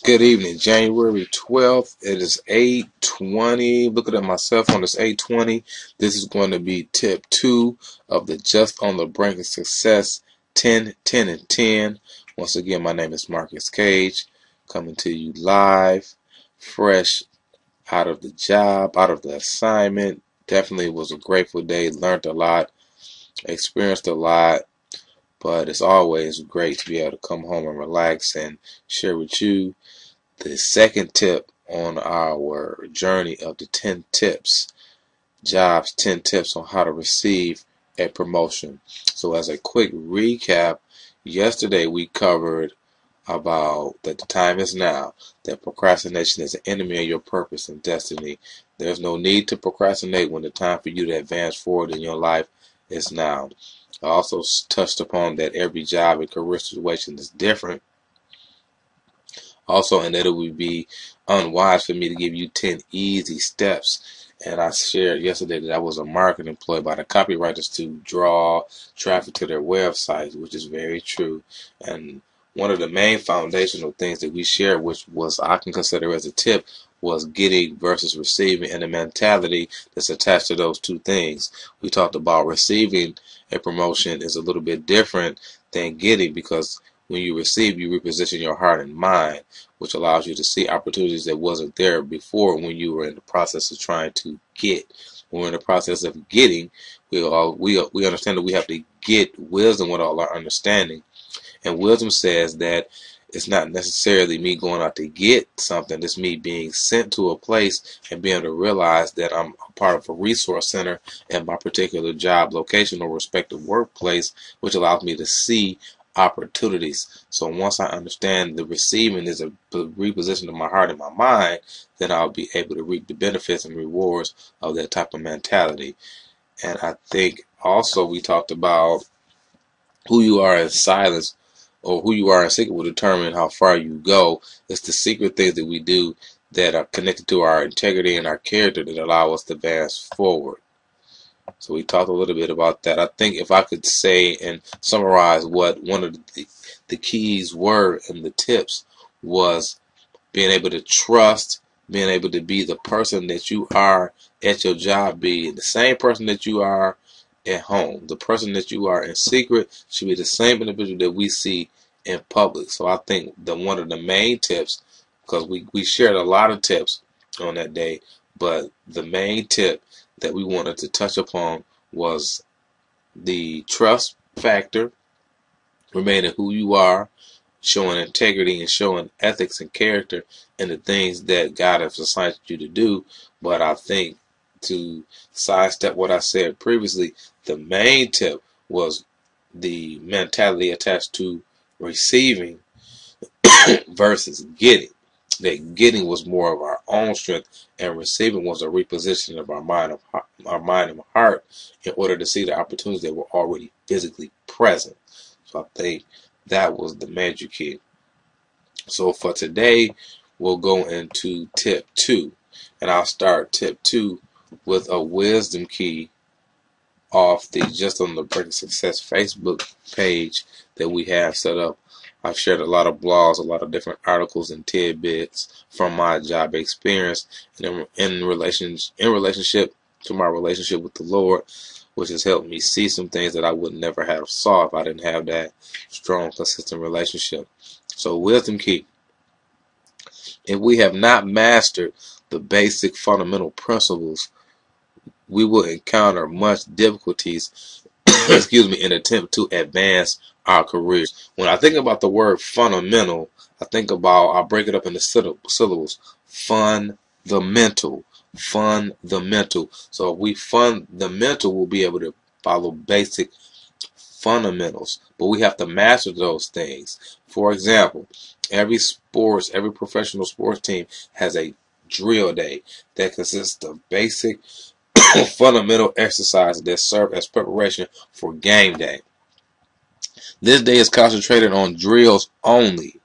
Good evening, January 12th. It is 8:20. Looking at myself on this 8:20. This is going to be tip 2 of the Just on the Brink of Success 10, 10, and 10. Once again, my name is Marcus Cage, coming to you live, fresh out of the job, out of the assignment. Definitely was a grateful day. Learned a lot, experienced a lot. But it's always great to be able to come home and relax and share with you the second tip on our journey of the 10 tips, jobs 10 tips on how to receive a promotion. So as a quick recap, yesterday we covered about that the time is now, that procrastination is an enemy of your purpose and destiny. There's no need to procrastinate when the time for you to advance forward in your life is now. I also touched upon that every job and career situation is different. Also, and that it would be unwise for me to give you 10 easy steps. And I shared yesterday that I was a marketing employed by the copywriters to draw traffic to their websites, which is very true. And one of the main foundational things that we shared, which was I can consider as a tip, was getting versus receiving and the mentality that's attached to those two things. We talked about receiving a promotion is a little bit different than getting, because when you receive, you reposition your heart and mind, which allows you to see opportunities that wasn't there before when you were in the process of trying to get. When we're in the process of getting, we understand that we have to get wisdom with all our understanding. And wisdom says that it's not necessarily me going out to get something. It's me being sent to a place and being able to realize that I'm a part of a resource center at my particular job location or respective workplace, which allows me to see opportunities. So once I understand the receiving is a reposition of my heart and my mind, then I'll be able to reap the benefits and rewards of that type of mentality. And I think also we talked about who you are in silence or who you are in secret will determine how far you go. It's the secret things that we do that are connected to our integrity and our character that allow us to advance forward. So we talked a little bit about that. I think if I could say and summarize what one of the keys were and the tips was being able to trust, being able to be the person that you are at your job, be the same person that you are at home. The person that you are in secret should be the same individual that we see in public. So I think one of the main tips, because we shared a lot of tips on that day, but the main tip that we wanted to touch upon was the trust factor, remaining who you are, showing integrity and showing ethics and character in the things that God has assigned you to do. But I think to sidestep what I said previously, the main tip was the mentality attached to receiving versus getting. That getting was more of our own strength, and receiving was a repositioning of our mind and heart, in order to see the opportunities that were already physically present. So I think that was the magic key. So for today, we'll go into tip 2, and I'll start tip 2 with a wisdom key off the Just on the Brink of Success Facebook page that we have set up. I've shared a lot of blogs, a lot of different articles and tidbits from my job experience and in relationship to my relationship with the Lord, which has helped me see some things that I would never have saw if I didn't have that strong, consistent relationship. So wisdom key. If we have not mastered the basic fundamental principles, we will encounter much difficulties in attempt to advance our careers. When I think about the word fundamental, I'll break it up into syllables. Fundamental. Fundamental. So if we fundamental, we'll be able to follow basic fundamentals, but we have to master those things. For example, every professional sports team has a drill day that consists of basic fundamental exercises that serve as preparation for game day. This day is concentrated on drills only.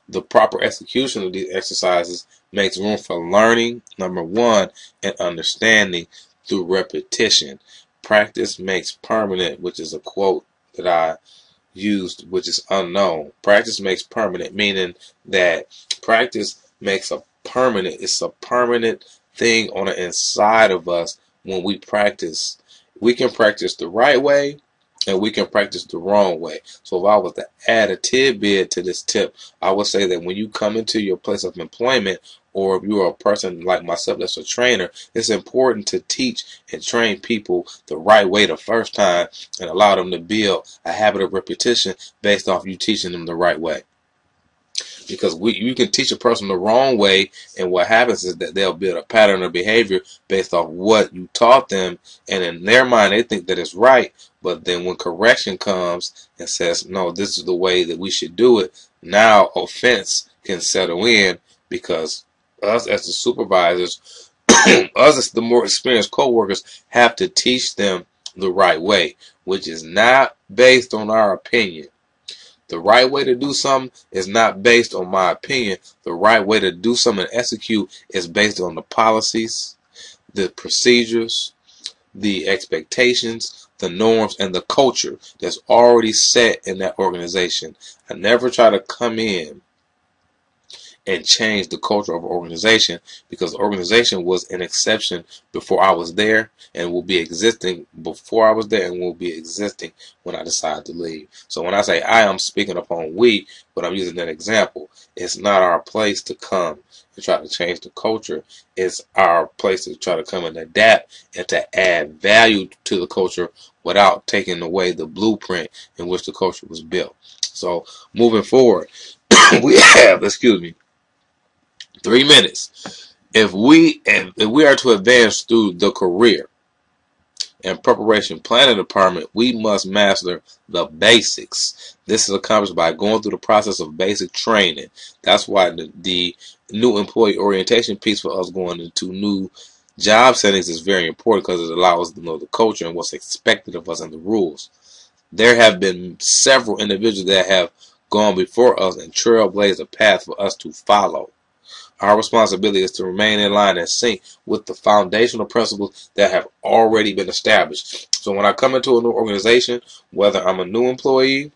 The proper execution of these exercises makes room for learning, number one, and understanding through repetition. Practice makes permanent, which is a quote that I used, which is unknown. Practice makes permanent, meaning that practice makes a permanent. It's a permanent thing on the inside of us when we practice. We can practice the right way and we can practice the wrong way. So if I was to add a tidbit to this tip, I would say that when you come into your place of employment, or if you're a person like myself that's a trainer, it's important to teach and train people the right way the first time and allow them to build a habit of repetition based off you teaching them the right way. Because you can teach a person the wrong way, and what happens is that they'll build a pattern of behavior based off what you taught them, and in their mind they think that it's right, but then when correction comes and says, no, this is the way that we should do it, now offense can settle in, because us as the supervisors, us as the more experienced co-workers, have to teach them the right way, which is not based on our opinion. The right way to do something is not based on my opinion. The right way to do something and execute is based on the policies, the procedures, the expectations, the norms, and the culture that's already set in that organization. I never try to come in and change the culture of an organization, because the organization was an exception before I was there and will be existing before I was there and will be existing when I decide to leave. So when I say I am speaking upon we, but I'm using that example, it's not our place to come and try to change the culture. It's our place to try to come and adapt and to add value to the culture without taking away the blueprint in which the culture was built. So moving forward, we have, 3 minutes. If we are to advance through the career and preparation planning department, we must master the basics. This is accomplished by going through the process of basic training. That's why the new employee orientation piece for us going into new job settings is very important, because it allows us to know the culture and what's expected of us and the rules. There have been several individuals that have gone before us and trailblazed a path for us to follow. Our responsibility is to remain in line and sync with the foundational principles that have already been established. So when I come into a new organization, whether I'm a new employee,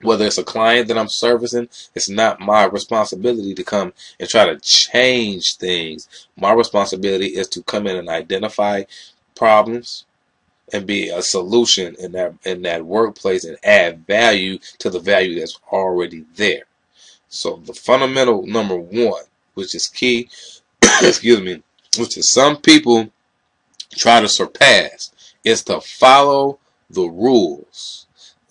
whether it's a client that I'm servicing, it's not my responsibility to come and try to change things. My responsibility is to come in and identify problems and be a solution in that workplace and add value to the value that's already there. So the fundamental number one, which is key, which is some people try to surpass, is to follow the rules.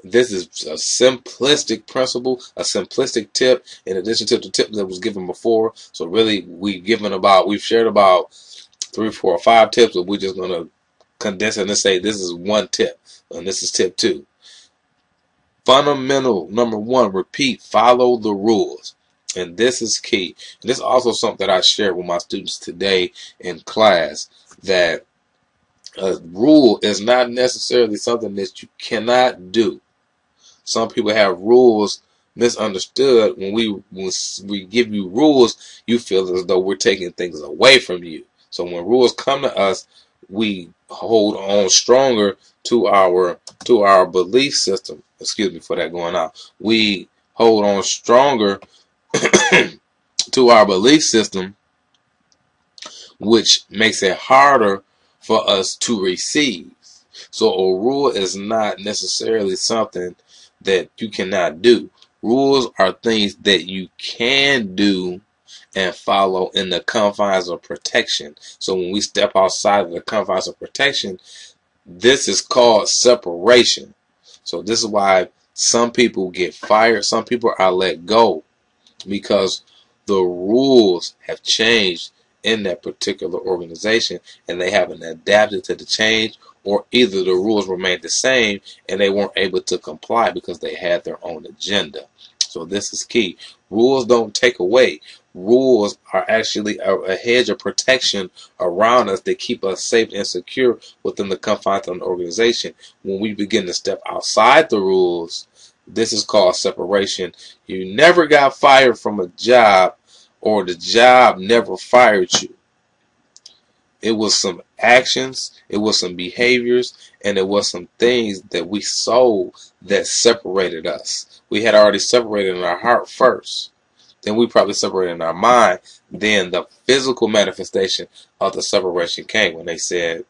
This is a simplistic principle, a simplistic tip, in addition to the tip that was given before. So really, we've shared about 3, 4, or 5 tips, but we're just going to condense it and say this is one tip, and this is tip 2. Fundamental number 1, repeat, follow the rules. And this is key. And this is also something that I shared with my students today in class, that a rule is not necessarily something that you cannot do. Some people have rules misunderstood. When we give you rules, you feel as though we're taking things away from you. So when rules come to us, we hold on stronger to our belief system. Excuse me for that going out. We hold on stronger to our belief system, which makes it harder for us to receive. So a rule is not necessarily something that you cannot do. Rules are things that you can do and follow in the confines of protection. So when we step outside of the confines of protection, this is called separation. So this is why some people get fired, some people are let go, because the rules have changed in that particular organization and they haven't adapted to the change, or either the rules remained the same and they weren't able to comply because they had their own agenda. So this is key. Rules don't take away. Rules are actually a hedge of protection around us that keep us safe and secure within the confines of an organization. When we begin to step outside the rules, this is called separation. You never got fired from a job, or the job never fired you. It was some actions, it was some behaviors, and it was some things that we sold that separated us. We had already separated in our heart first. Then we probably separated in our mind. Then the physical manifestation of the separation came when they said,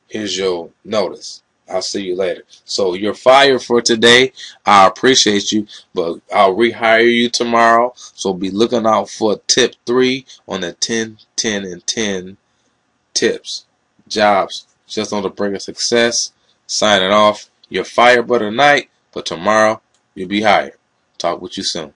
here's your notice. I'll see you later. So you're fired for today. I appreciate you, but I'll rehire you tomorrow. So be looking out for tip 3 on the 10, 10, and 10 tips. Jobs just on the brink of success. Signing off. You're fired for tonight, but tomorrow you'll be hired. Talk with you soon.